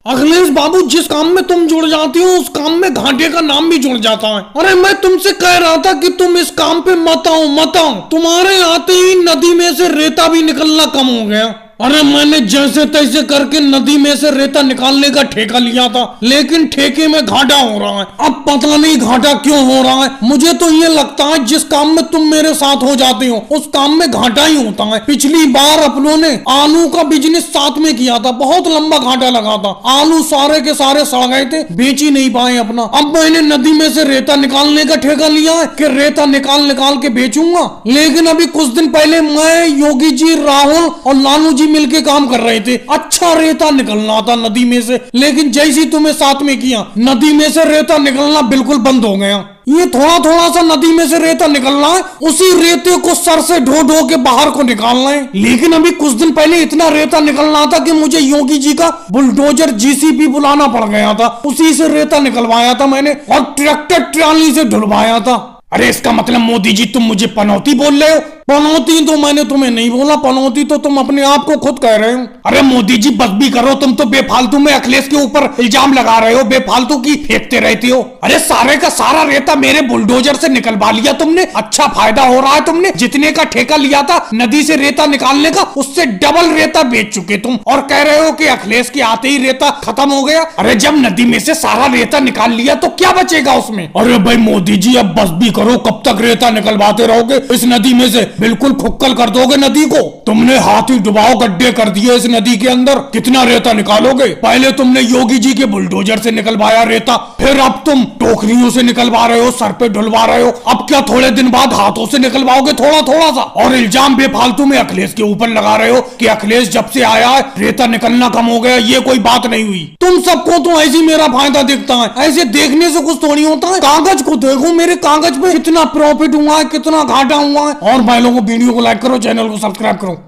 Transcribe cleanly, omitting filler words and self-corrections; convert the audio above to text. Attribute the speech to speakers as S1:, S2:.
S1: अखिलेश बाबू, जिस काम में तुम जुड़ जाती हो उस काम में घाटे का नाम भी जुड़ जाता है। अरे मैं तुमसे कह रहा था कि तुम इस काम पे मत आओ मत आओ। तुम्हारे आते ही नदी में से रेता भी निकलना कम हो गया। अरे मैंने जैसे तैसे करके नदी में से रेता निकालने का ठेका लिया था, लेकिन ठेके में घाटा हो रहा है। अब पता नहीं घाटा क्यों हो रहा है। मुझे तो ये लगता है जिस काम में तुम मेरे साथ हो जाते हो उस काम में घाटा ही होता है। पिछली बार अपनों ने आलू का बिजनेस साथ में किया था, बहुत लंबा घाटा लगा था। आलू सारे के सारे सड़ गए थे, बेच ही नहीं पाए अपना। अब मैंने नदी में से रेता निकालने का ठेका लिया है कि रेता निकाल निकाल के बेचूंगा। लेकिन अभी कुछ दिन पहले मैं, योगी जी, राहुल और लालू जी मिलके काम कर रहे थे। अच्छा रेता निकलना था नदी में से, लेकिन जैसी तुम्हें साथ में किया नदी में से रेता निकलना बिल्कुल बंद हो गया। ये थोड़ा थोड़ा सा नदी में से रेता निकलना है, उसी रेते को सर से ढो ढो के बाहर को निकालना है। लेकिन अभी कुछ दिन पहले इतना रेता निकलना था कि मुझे योगी जी का बुलडोजर जीसीबी बुलाना पड़ गया था। उसी से रेता निकलवाया था मैंने और ट्रैक्टर ट्राली से ढुलवाया था। अरे इसका मतलब मोदी जी तुम मुझे पनौती बोल रहे हो? पनौती तो मैंने तुम्हें नहीं बोला, पनौती तो तुम अपने आप को खुद कह रहे हो। अरे मोदी जी बस भी करो, तुम तो बेफालतू में अखिलेश के ऊपर इल्जाम लगा रहे हो, बेफालतू की फेंकते रहते हो। अरे सारे का सारा रेता मेरे बुलडोजर से निकलवा लिया तुमने। अच्छा फायदा हो रहा है, तुमने जितने का ठेका लिया था नदी से रेता निकालने का उससे डबल रेता बेच चुके तुम, और कह रहे हो कि अखिलेश के आते ही रेता खत्म हो गया। अरे जब नदी में से सारा रेता निकाल लिया तो क्या बचेगा उसमें? अरे भाई मोदी जी अब बस भी करो, कब तक रेता निकलवाते रहोगे इस नदी में से? बिल्कुल खुक्कल कर दोगे नदी को। तुमने हाथी डुबाओ गड्ढे कर दिए इस नदी के अंदर, कितना रेता निकालोगे? पहले तुमने योगी जी के बुलडोजर से निकलवाया रेता, फिर अब तुम टोकरियों से निकलवा रहे हो, सर पे ढुलवा रहे हो। अब क्या थोड़े दिन बाद हाथों से निकलवाओगे थोड़ा थोड़ा सा? और इल्जाम बेफालतू में अखिलेश के ऊपर लगा रहे हो कि अखिलेश जब से आया है रेता निकलना कम हो गया। ये कोई बात नहीं हुई। तुम सबको तो ऐसी मेरा फायदा दिखता है, ऐसे देखने से कुछ थोड़ी होता है। कागज को देखो, मेरे कागज पे कितना प्रॉफिट हुआ है, कितना घाटा हुआ है। और भाई लोगों वीडियो को लाइक करो, चैनल को सब्सक्राइब करो।